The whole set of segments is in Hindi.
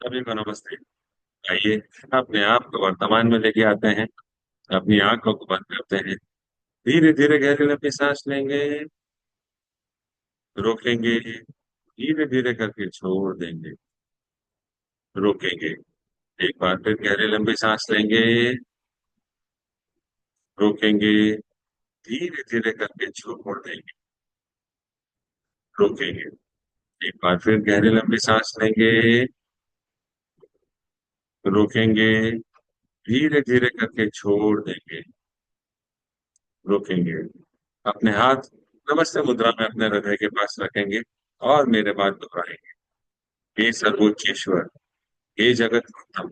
सभी को नमस्ते। आइए, अपने आप को वर्तमान में लेके आते हैं। अपनी आंखों को बंद करते हैं। धीरे धीरे गहरी लंबी सांस लेंगे। रोकेंगे। धीरे धीरे करके छोड़ देंगे। रोकेंगे। एक बार फिर गहरी लंबी सांस लेंगे। रोकेंगे। धीरे धीरे करके छोड़ देंगे। रोकेंगे। एक बार फिर गहरी लंबी सांस लेंगे। रोकेंगे। धीरे धीरे करके छोड़ देंगे। रोकेंगे। अपने हाथ नमस्ते मुद्रा में अपने हृदय के पास रखेंगे और मेरे बाद दोहराएंगे। हे सर्वोच्च ईश्वर, हे जगत उत्तम,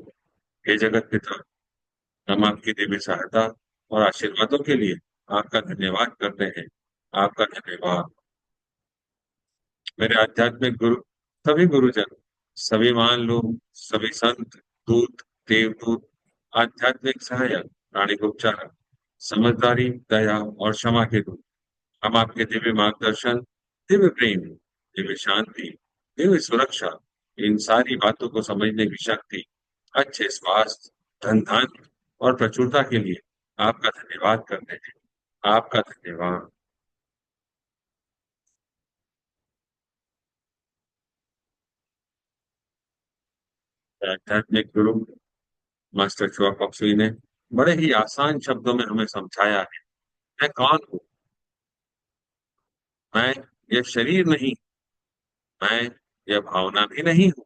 हे जगत पिता, हम आपकी दिव्य सहायता और आशीर्वादों के लिए आपका धन्यवाद करते हैं। आपका धन्यवाद। मेरे आध्यात्मिक गुरु, सभी गुरुजन, सभी महान लोग, सभी संत, दूत, देवदूत, आध्यात्मिक सहायक, प्राणिक उपचारक, समझदारी, दया और क्षमा के दूत, हम आपके दिव्य मार्गदर्शन, दिव्य प्रेम, दिव्य शांति, दिव्य सुरक्षा, इन सारी बातों को समझने की शक्ति, अच्छे स्वास्थ्य, धन धान्य और प्रचुरता के लिए आपका धन्यवाद करते हैं। आपका धन्यवाद। आध्यात्मिक गुरु मास्टर चुआ कॉक्सी ने बड़े ही आसान शब्दों में हमें समझाया है। मैं कौन हूँ? मैं यह शरीर नहीं। मैं यह भावना भी नहीं हूँ।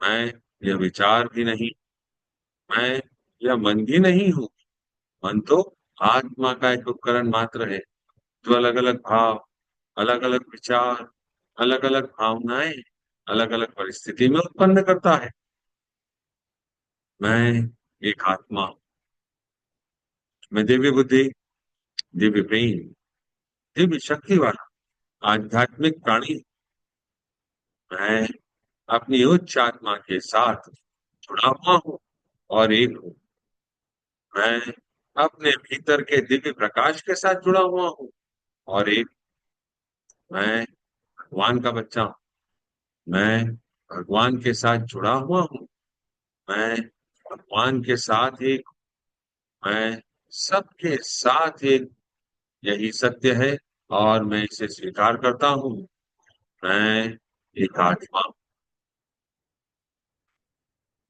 मैं यह विचार भी नहीं। मैं यह मन भी नहीं हूँ। मन तो आत्मा का एक उपकरण मात्र है, जो अलग अलग भाव, अलग अलग विचार, अलग अलग भावनाएं, अलग अलग परिस्थिति में उत्पन्न करता है। मैं एक आत्मा हूँ। मैं दिव्य बुद्धि, दिव्य प्रेम, दिव्य शक्ति वाला आध्यात्मिक प्राणी हूँ। मैं अपनी उच्च आत्मा के साथ जुड़ा हुआ हूँ और एक हूँ। मैं अपने भीतर के दिव्य प्रकाश के साथ जुड़ा हुआ हूँ और एक। मैं भगवान का बच्चा हूँ। मैं भगवान के साथ जुड़ा हुआ हूँ। मैं भगवान के साथ एक। मैं सबके साथ एक। यही सत्य है और मैं इसे स्वीकार करता हूँ। मैं एक आत्मा हूँ।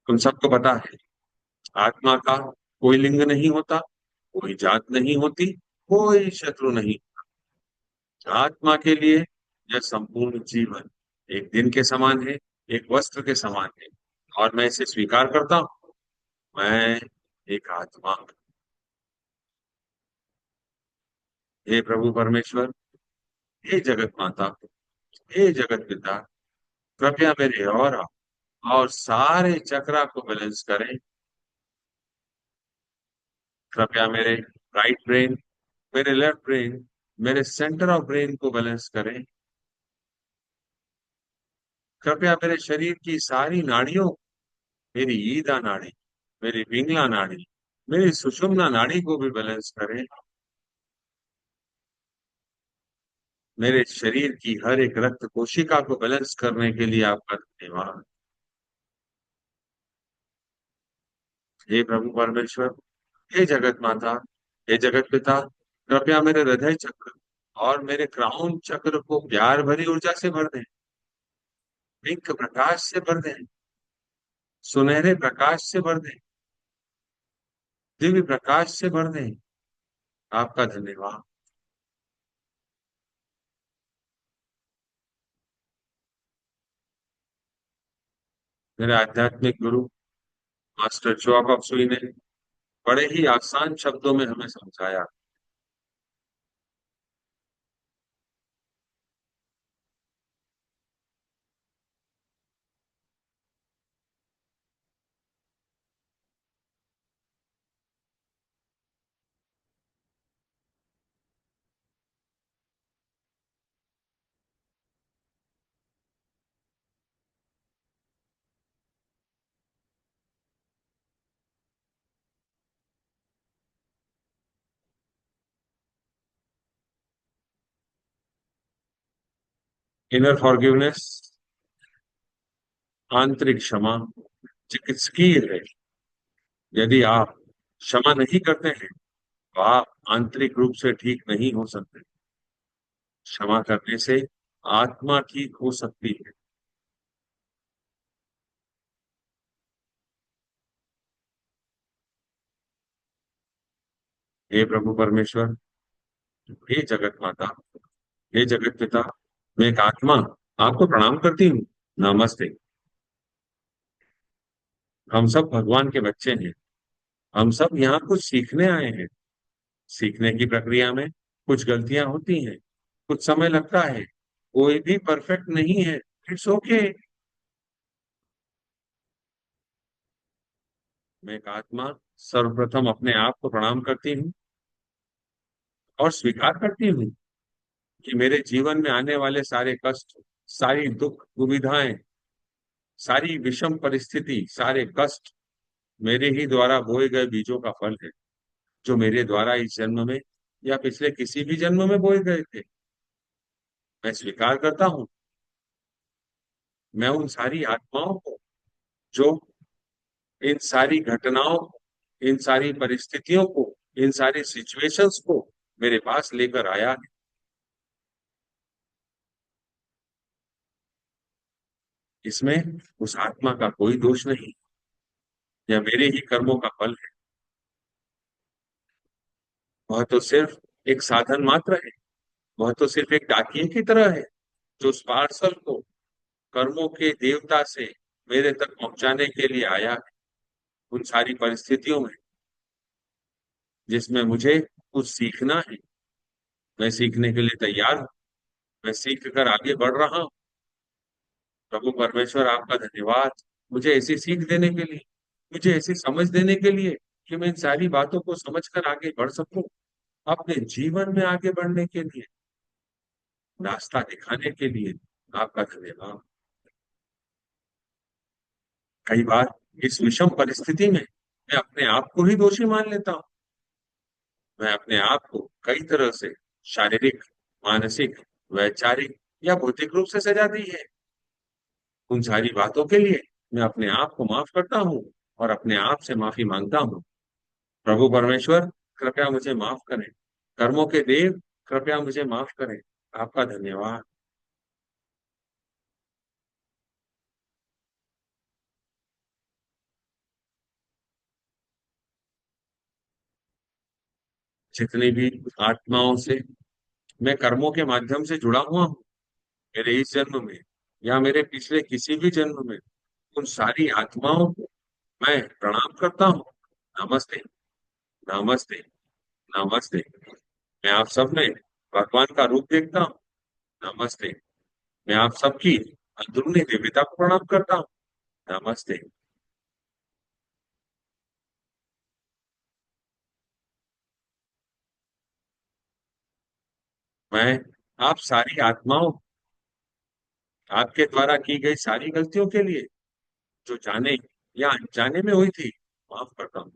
तुम सबको पता है, आत्मा का कोई लिंग नहीं होता, कोई जात नहीं होती, कोई शत्रु नहीं। आत्मा के लिए यह संपूर्ण जीवन एक दिन के समान है, एक वस्त्र के समान है और मैं इसे स्वीकार करता हूँ। मैं एक आत्मा हूँ। हे प्रभु परमेश्वर, हे जगत माता, हे जगत पिता, कृपया मेरे और सारे चक्रा को बैलेंस करें। कृपया मेरे राइट ब्रेन, मेरे लेफ्ट ब्रेन, मेरे सेंटर ऑफ ब्रेन को बैलेंस करें। कृपया मेरे शरीर की सारी नाड़ियों, मेरी ईदा नाड़ी, मेरी पिंगला नाड़ी, मेरी सुषुम्ना नाड़ी को भी बैलेंस करें। मेरे शरीर की हर एक रक्त कोशिका को बैलेंस करने के लिए आपका धन्यवाद। हे प्रभु परमेश्वर, हे जगत माता, हे जगत पिता, कृपया मेरे हृदय चक्र और मेरे क्राउन चक्र को प्यार भरी ऊर्जा से भर दें। पिंक प्रकाश से भर दें। सुनहरे प्रकाश से भर दें। दिव्य प्रकाश से भर दें। आपका धन्यवाद। मेरे आध्यात्मिक गुरु मास्टर चुआ सुई ने बड़े ही आसान शब्दों में हमें समझाया। इनर फॉरगिवनेस, आंतरिक क्षमा चिकित्सकीय है। यदि आप क्षमा नहीं करते हैं तो आप आंतरिक रूप से ठीक नहीं हो सकते। क्षमा करने से आत्मा ठीक हो सकती है। हे प्रभु परमेश्वर, हे जगत माता, हे जगत पिता, मैं एक आत्मा आपको प्रणाम करती हूँ। नमस्ते। हम सब भगवान के बच्चे हैं। हम सब यहाँ कुछ सीखने आए हैं। सीखने की प्रक्रिया में कुछ गलतियां होती हैं, कुछ समय लगता है, कोई भी परफेक्ट नहीं है। It's okay. मैं एक आत्मा सर्वप्रथम अपने आप को प्रणाम करती हूँ और स्वीकार करती हूँ कि मेरे जीवन में आने वाले सारे कष्ट, सारी दुख दुविधाएं, सारी विषम परिस्थिति, सारे कष्ट मेरे ही द्वारा बोए गए बीजों का फल है, जो मेरे द्वारा इस जन्म में या पिछले किसी भी जन्म में बोए गए थे। मैं स्वीकार करता हूँ। मैं उन सारी आत्माओं को जो इन सारी घटनाओं को, इन सारी परिस्थितियों को, इन सारी सिचुएशंस को मेरे पास लेकर आया है, इसमें उस आत्मा का कोई दोष नहीं। यह मेरे ही कर्मों का फल है। वह तो सिर्फ एक साधन मात्र है। वह तो सिर्फ एक डाकिए की तरह है, जो उस पार्सल को कर्मों के देवता से मेरे तक पहुंचाने के लिए आया है, उन सारी परिस्थितियों में जिसमें मुझे कुछ सीखना है। मैं सीखने के लिए तैयार हूँ। मैं सीख कर आगे बढ़ रहा हूँ। प्रभु परमेश्वर, आपका धन्यवाद मुझे ऐसी सीख देने के लिए, मुझे ऐसी समझ देने के लिए कि मैं इन सारी बातों को समझकर आगे बढ़ सकूं, अपने जीवन में आगे बढ़ने के लिए रास्ता दिखाने के लिए आपका धन्यवाद। कई बार इस विषम परिस्थिति में मैं अपने आप को ही दोषी मान लेता हूँ। मैं अपने आप को कई तरह से शारीरिक, मानसिक, वैचारिक या भौतिक रूप से सजा दी है। उन सारी बातों के लिए मैं अपने आप को माफ करता हूँ और अपने आप से माफी मांगता हूँ। प्रभु परमेश्वर, कृपया मुझे माफ करें। कर्मों के देव, कृपया मुझे माफ करें। आपका धन्यवाद। जितनी भी आत्माओं से मैं कर्मों के माध्यम से जुड़ा हुआ हूँ, मेरे इस जन्म में या मेरे पिछले किसी भी जन्म में, उन सारी आत्माओं को मैं प्रणाम करता हूँ। नमस्ते। नमस्ते। नमस्ते। मैं आप सब में भगवान का रूप देखता हूँ। नमस्ते। मैं आप सबकी अंदरूनी दिव्यता को प्रणाम करता हूँ। नमस्ते। मैं आप सारी आत्माओं, आपके द्वारा की गई सारी गलतियों के लिए, जो जाने या अनजाने में हुई थी, माफ करता हूँ।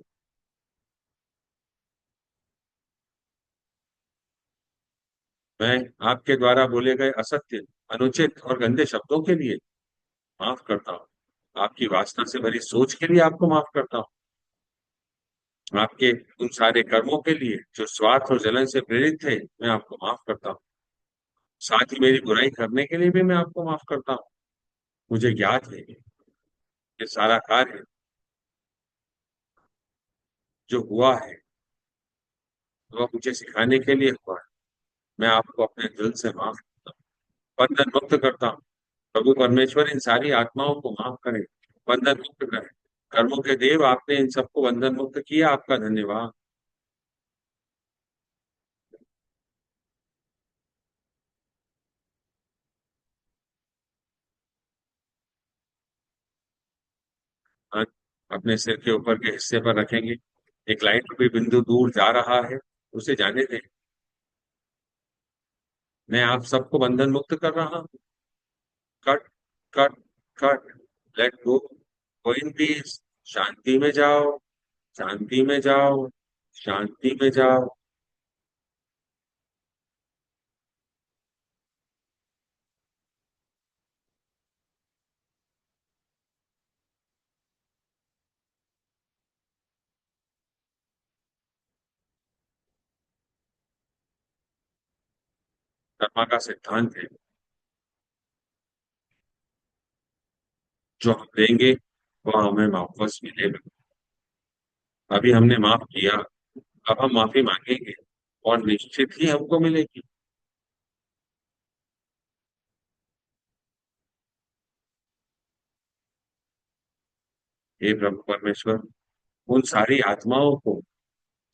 मैं आपके द्वारा बोले गए असत्य, अनुचित और गंदे शब्दों के लिए माफ करता हूँ। आपकी वासना से भरी सोच के लिए आपको माफ करता हूँ। आपके उन सारे कर्मों के लिए जो स्वार्थ और जलन से प्रेरित थे, मैं आपको माफ करता हूँ। साथ ही मेरी बुराई करने के लिए भी मैं आपको माफ करता हूँ। मुझे याद है, ये सारा कार्य जो हुआ है वह मुझे सिखाने के लिए हुआ है। मैं आपको अपने दिल से माफ करता हूँ, बंधन मुक्त करता हूँ। प्रभु परमेश्वर, इन सारी आत्माओं को माफ करें, बंधन मुक्त करें। कर्मों के देव, आपने इन सबको बंधन मुक्त किया, आपका धन्यवाद। हाथ अपने सिर के ऊपर के हिस्से पर रखेंगे। एक लाइट रूपी बिंदु दूर जा रहा है, उसे जाने दें। मैं आप सबको बंधन मुक्त कर रहा हूँ। Cut, cut, cut. Let go. Go in peace. शांति में जाओ। शांति में जाओ। शांति में जाओ। कर्मा का सिद्धांत है, जो हम देंगे वह हमें वापस मिलेगा। अभी हमने माफ किया, अब हम माफी मांगेंगे और निश्चित ही हमको मिलेगी। हे प्रभु परमेश्वर, उन सारी आत्माओं को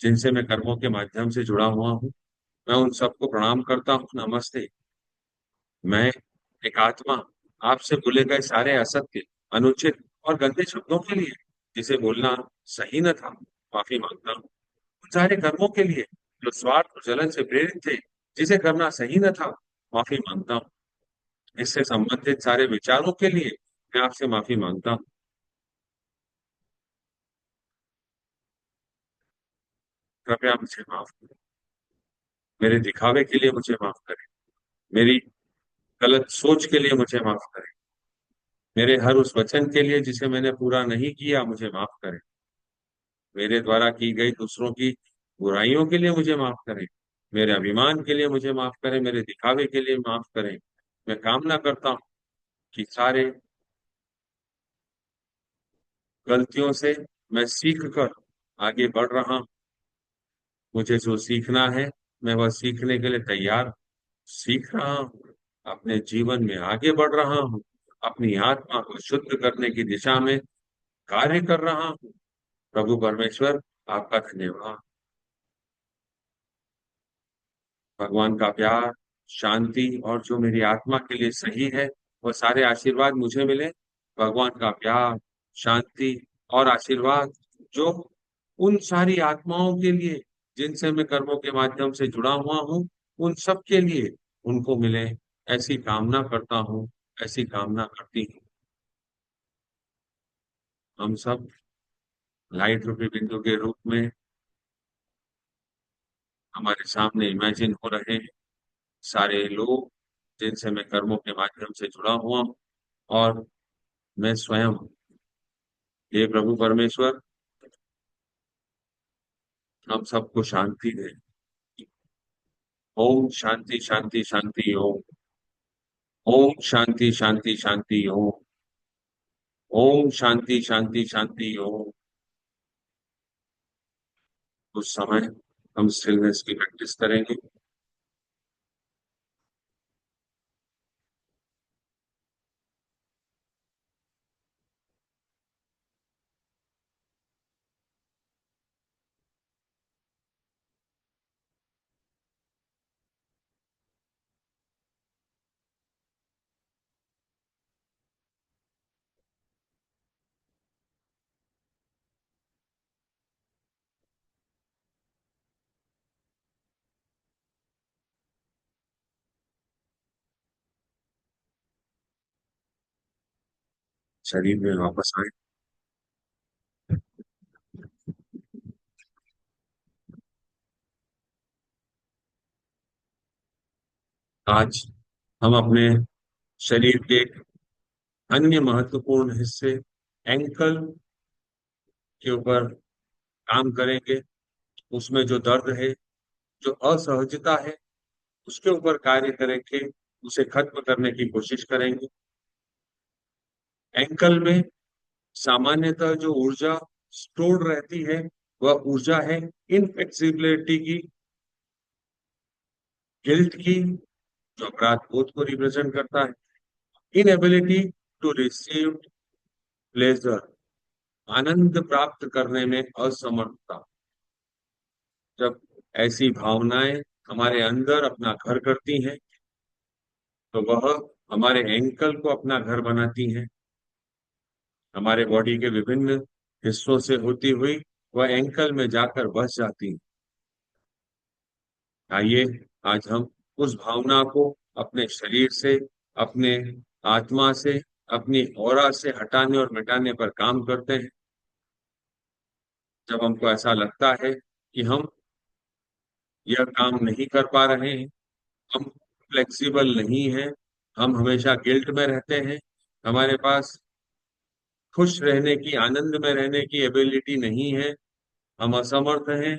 जिनसे मैं कर्मों के माध्यम से जुड़ा हुआ हूँ, मैं उन सबको प्रणाम करता हूँ। नमस्ते। मैं एक आत्मा आपसे बोले गए सारे असत्य, अनुचित और गंदे शब्दों के लिए जिसे बोलना सही न था, माफी मांगता हूँ। उन सारे कर्मों के लिए जो स्वार्थ और जलन से प्रेरित थे, जिसे करना सही न था, माफी मांगता हूँ। इससे संबंधित सारे विचारों के लिए मैं आपसे माफी मांगता हूँ। कृपया मुझे माफ करें। मेरे दिखावे के लिए मुझे माफ करें। मेरी गलत सोच के लिए मुझे माफ करें। मेरे हर उस वचन के लिए जिसे मैंने पूरा नहीं किया, मुझे माफ करें। मेरे द्वारा की गई दूसरों की बुराइयों के लिए मुझे माफ करें। मेरे अभिमान के लिए मुझे माफ करें। मेरे दिखावे के लिए माफ करें। मैं कामना करता हूँ कि सारे गलतियों से मैं सीख कर आगे बढ़ रहा हूँ। मुझे जो सीखना है, मैं वह सीखने के लिए तैयार सीख रहा हूँ। अपने जीवन में आगे बढ़ रहा हूँ। अपनी आत्मा को शुद्ध करने की दिशा में कार्य कर रहा हूँ। प्रभु परमेश्वर, आपका धन्यवाद। भगवान का प्यार, शांति और जो मेरी आत्मा के लिए सही है, वह सारे आशीर्वाद मुझे मिले। भगवान का प्यार, शांति और आशीर्वाद जो उन सारी आत्माओं के लिए जिनसे मैं कर्मों के माध्यम से जुड़ा हुआ हूँ, उन सब के लिए उनको मिले, ऐसी कामना करता हूँ, ऐसी कामना करती हूँ। हम सब लाइट रूपी बिंदु के रूप में हमारे सामने इमेजिन हो रहे हैं, सारे लोग जिनसे मैं कर्मों के माध्यम से जुड़ा हुआ हूँ, और मैं स्वयं। हे प्रभु परमेश्वर, हम सबको शांति दे। ओम शांति शांति शांति ओम। ओम शांति शांति शांति ओम। ओम शांति शांति शांति ओम। उस समय हम स्टिलनेस की प्रैक्टिस करेंगे। शरीर में वापस आए। आज हम अपने शरीर के एक अन्य महत्वपूर्ण हिस्से, एंकल के ऊपर काम करेंगे। उसमें जो दर्द है, जो असहजता है, उसके ऊपर कार्य करेंगे, उसे खत्म करने की कोशिश करेंगे। एंकल में सामान्यतः जो ऊर्जा स्टोर्ड रहती है, वह ऊर्जा है इनफ्लेक्सिबिलिटी की, गिल्ट की, जो अपराध बोध को रिप्रेजेंट करता है, इनएबिलिटी टू रिसीव प्लेजर, आनंद प्राप्त करने में असमर्थता। जब ऐसी भावनाएं हमारे अंदर अपना घर करती हैं, तो वह हमारे एंकल को अपना घर बनाती हैं। हमारे बॉडी के विभिन्न हिस्सों से होती हुई वह एंकल में जाकर बस जाती हैं। आइए आज हम उस भावना को अपने शरीर से, अपने आत्मा से, अपनी ऑरा से हटाने और मिटाने पर काम करते हैं। जब हमको ऐसा लगता है कि हम यह काम नहीं कर पा रहे हैं, हम फ्लेक्सिबल नहीं हैं, हम हमेशा गिल्ट में रहते हैं, हमारे पास खुश रहने की, आनंद में रहने की एबिलिटी नहीं है, हम असमर्थ हैं,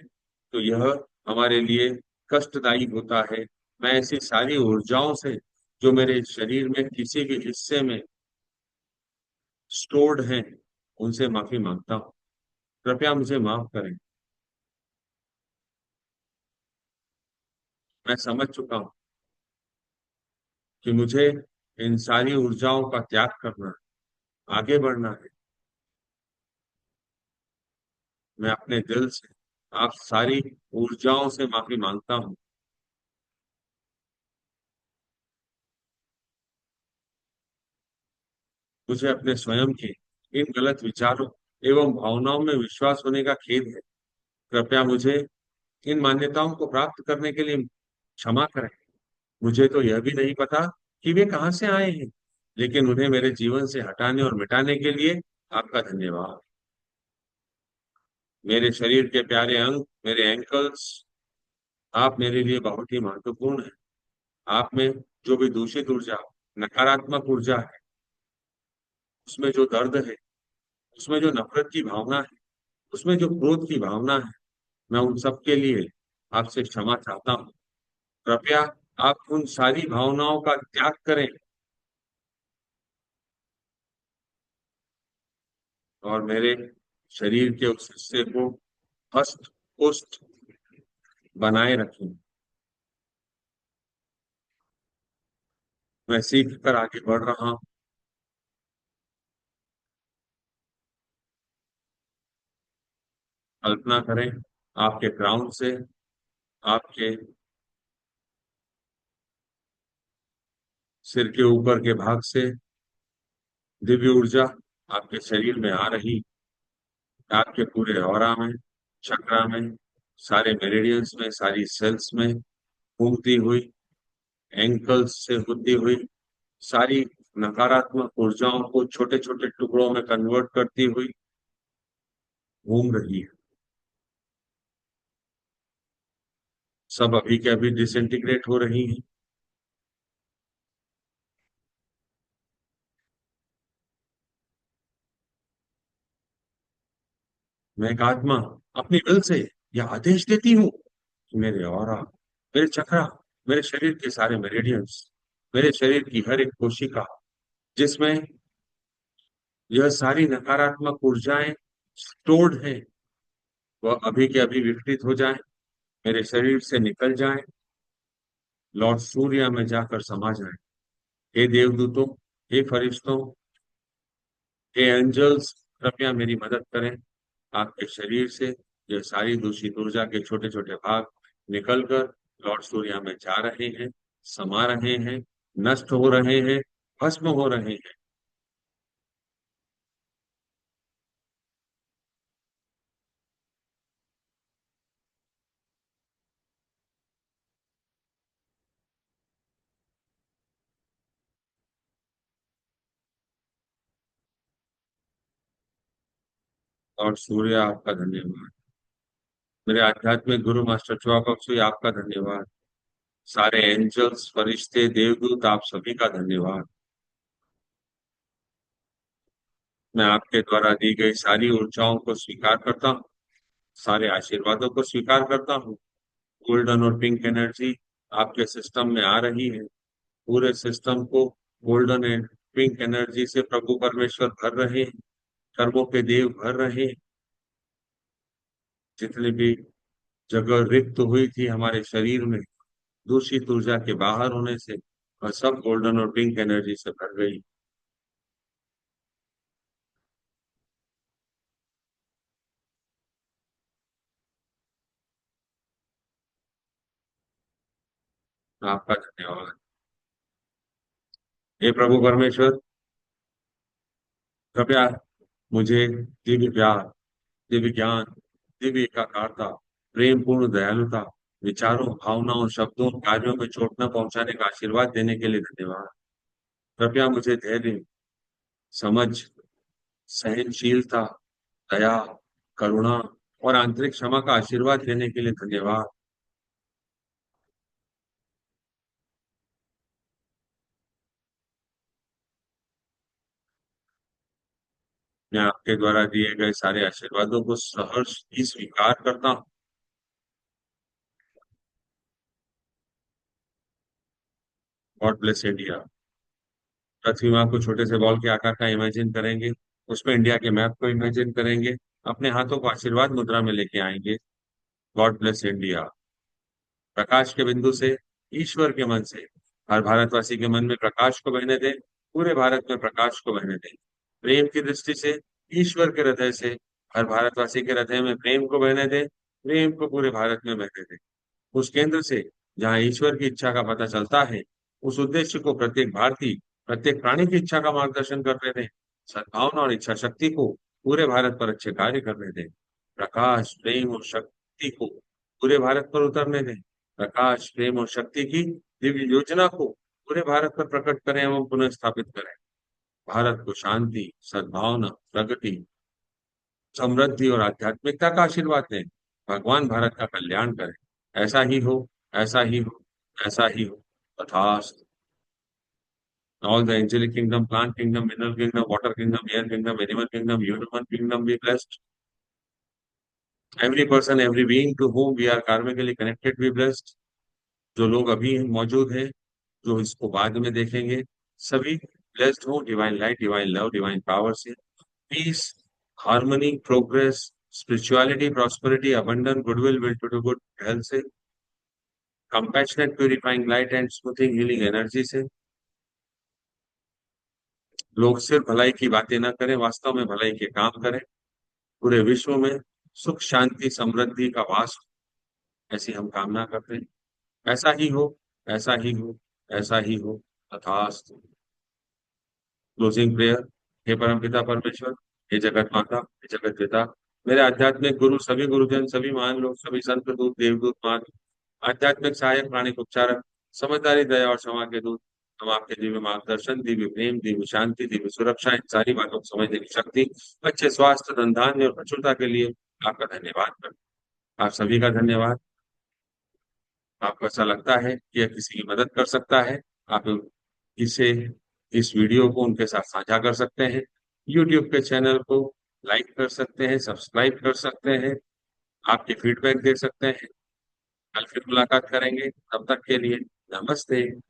तो यह हमारे लिए कष्टदायी होता है। मैं ऐसी सारी ऊर्जाओं से जो मेरे शरीर में किसी भी हिस्से में स्टोर्ड हैं, उनसे माफी मांगता हूँ। कृपया मुझे माफ करें। मैं समझ चुका हूँ कि मुझे इन सारी ऊर्जाओं का त्याग करना है, आगे बढ़ना है। मैं अपने दिल से आप सारी ऊर्जाओं से माफी मांगता हूँ। मुझे अपने स्वयं के इन गलत विचारों एवं भावनाओं में विश्वास होने का खेद है। कृपया मुझे इन मान्यताओं को प्राप्त करने के लिए क्षमा करें। मुझे तो यह भी नहीं पता कि वे कहाँ से आए हैं, लेकिन उन्हें मेरे जीवन से हटाने और मिटाने के लिए आपका धन्यवाद। मेरे शरीर के प्यारे अंग, मेरे एंकल्स, आप मेरे लिए बहुत ही महत्वपूर्ण है। आप में जो भी दूषित ऊर्जा, नकारात्मक ऊर्जा है, उसमें जो दर्द है, उसमें जो नफरत की भावना है, उसमें जो क्रोध की भावना है, मैं उन सब के लिए आपसे क्षमा चाहता हूँ। कृपया आप उन सारी भावनाओं का त्याग करें और मेरे शरीर के उस हिस्से को हस्त पुष्ट बनाए रखें। मैं सीख कर आगे बढ़ रहा हूँ। कल्पना करें, आपके क्राउन से, आपके सिर के ऊपर के भाग से दिव्य ऊर्जा आपके शरीर में आ रही, आपके पूरे ऑरा में, चक्रा में, सारे मेरिडियंस में, सारी सेल्स में घूमती हुई, एंकल्स से होती हुई, सारी नकारात्मक ऊर्जाओं को छोटे छोटे टुकड़ों में कन्वर्ट करती हुई घूम रही है। सब अभी के अभी डिसइंटीग्रेट हो रही है। मैं एक आत्मा अपनी दिल से यह आदेश देती हूँ कि मेरे ऑरा, मेरे चक्रा, मेरे शरीर के सारे मेरिडियंस, मेरे शरीर की हर एक कोशिका जिसमें यह सारी नकारात्मक ऊर्जाएं स्टोर्ड हैं, वह अभी के अभी विकसित हो जाएं, मेरे शरीर से निकल जाएं, लॉर्ड सूर्य में जाकर समा जाएं। हे देवदूतों, हे फरिश्तों, हे एंजल्स, कृपया मेरी मदद करें। आपके शरीर से यह सारी दूषित ऊर्जा के छोटे छोटे भाग निकलकर लॉर्ड सूर्य में जा रहे हैं, समा रहे हैं, नष्ट हो रहे हैं, भस्म हो रहे हैं। लॉर्ड सूर्य आपका धन्यवाद। मेरे आध्यात्मिक गुरु मास्टर चुआ बख्शी आपका धन्यवाद। सारे एंजल्स, फरिश्ते, देवदूत, आप सभी का धन्यवाद। मैं आपके द्वारा दी गई सारी ऊर्जाओं को स्वीकार करता हूँ, सारे आशीर्वादों को स्वीकार करता हूँ। गोल्डन और पिंक एनर्जी आपके सिस्टम में आ रही है। पूरे सिस्टम को गोल्डन एंड पिंक एनर्जी से प्रभु परमेश्वर भर रहे हैं, कर्मों के देव भर रहे हैं। जितनी भी जगह रिक्त हुई थी हमारे शरीर में दूषित ऊर्जा के बाहर होने से, वह सब गोल्डन और पिंक एनर्जी से भर गई। आपका धन्यवाद। हे प्रभु परमेश्वर, कृपया मुझे दिव्य प्यार, दिव्य ज्ञान, दिव्य एकाकारता, प्रेम पूर्ण दयालुता, विचारों, भावनाओं, शब्दों, कार्यों में चोट न पहुंचाने का आशीर्वाद देने के लिए धन्यवाद। कृपया मुझे धैर्य, समझ, सहनशीलता, दया, करुणा और आंतरिक क्षमा का आशीर्वाद देने के लिए धन्यवाद। मैं आपके द्वारा दिए गए सारे आशीर्वादों को सहर्ष ही स्वीकार करता हूँ। God bless India. पृथ्वी माँ को छोटे से बॉल के आकार का इमेजिन करेंगे, उसमें इंडिया के मैप को इमेजिन करेंगे, अपने हाथों को आशीर्वाद मुद्रा में लेके आएंगे। God bless India. प्रकाश के बिंदु से, ईश्वर के मन से, हर भारतवासी के मन में प्रकाश को बहने दें, पूरे भारत में प्रकाश को बहने दें। प्रेम की दृष्टि से, ईश्वर के हृदय से, हर भारतवासी के हृदय में प्रेम को बहने दें, प्रेम को पूरे भारत में बहने दें। उस केंद्र से जहाँ ईश्वर की इच्छा का पता चलता है, उस उद्देश्य को प्रत्येक भारतीय, प्रत्येक प्राणी की इच्छा का मार्गदर्शन करने दें। सद्भावना और इच्छा शक्ति को पूरे भारत पर अच्छे कार्य करने दें। प्रकाश, प्रेम और शक्ति को पूरे भारत पर उतरने दें। प्रकाश, प्रेम और शक्ति की दिव्य योजना को पूरे भारत पर प्रकट करें एवं पुनः स्थापित करें। भारत को शांति, सद्भावना, प्रगति, समृद्धि और आध्यात्मिकता का आशीर्वाद दें। भगवान भारत का कल्याण करें। ऐसा ही हो, ऐसा ही हो, ऐसा ही हो। तथास्तु। All the angelic kingdom, plant kingdom, mineral kingdom, water kingdom, air kingdom, animal kingdom, human kingdom be blessed. Every person, every being to whom we are karmically connected be blessed. जो लोग अभी मौजूद हैं, जो इसको बाद में देखेंगे, सभी ब्लेस्ड हो divine light, divine love, divine power से। Peace, harmony, progress, spirituality, prosperity, abundant goodwill, will to do good health से। Compassionate, purifying light and smoothing healing energy से। लोग सिर्फ भलाई की बातें ना करें, वास्तव में भलाई के काम करें। पूरे विश्व में सुख, शांति, समृद्धि का वास हो, ऐसी हम कामना करते हैं। ऐसा ही हो, ऐसा ही हो, ऐसा ही हो। तथास्तु। Closing prayer. हे परमपिता परमेश्वर, हे जगत माता, हे जगत पिता, मेरे आध्यात्मिक गुरु, सभी गुरुजन, सभी महान लोग, सभी संत दूत, देवदूत, मान, आध्यात्मिक सहायक, प्राणिक उपचारक, समझदारी, दया और क्षमा के दूत, हम आपके दिव्य मार्गदर्शन, दिव्य प्रेम, दिव्य शांति, दिव्य सुरक्षा, इन सारी बातों को समझने की शक्ति, अच्छे स्वास्थ्य, धन धान्य और प्रचुरता के लिए आपका धन्यवाद करते हैं। आप सभी का धन्यवाद। आपको ऐसा लगता है कि यह किसी की मदद कर सकता है, आप इसे, इस वीडियो को उनके साथ साझा कर सकते हैं। यूट्यूब के चैनल को लाइक कर सकते हैं, सब्सक्राइब कर सकते हैं, आपके फीडबैक दे सकते हैं। कल फिर मुलाकात करेंगे, तब तक के लिए नमस्ते।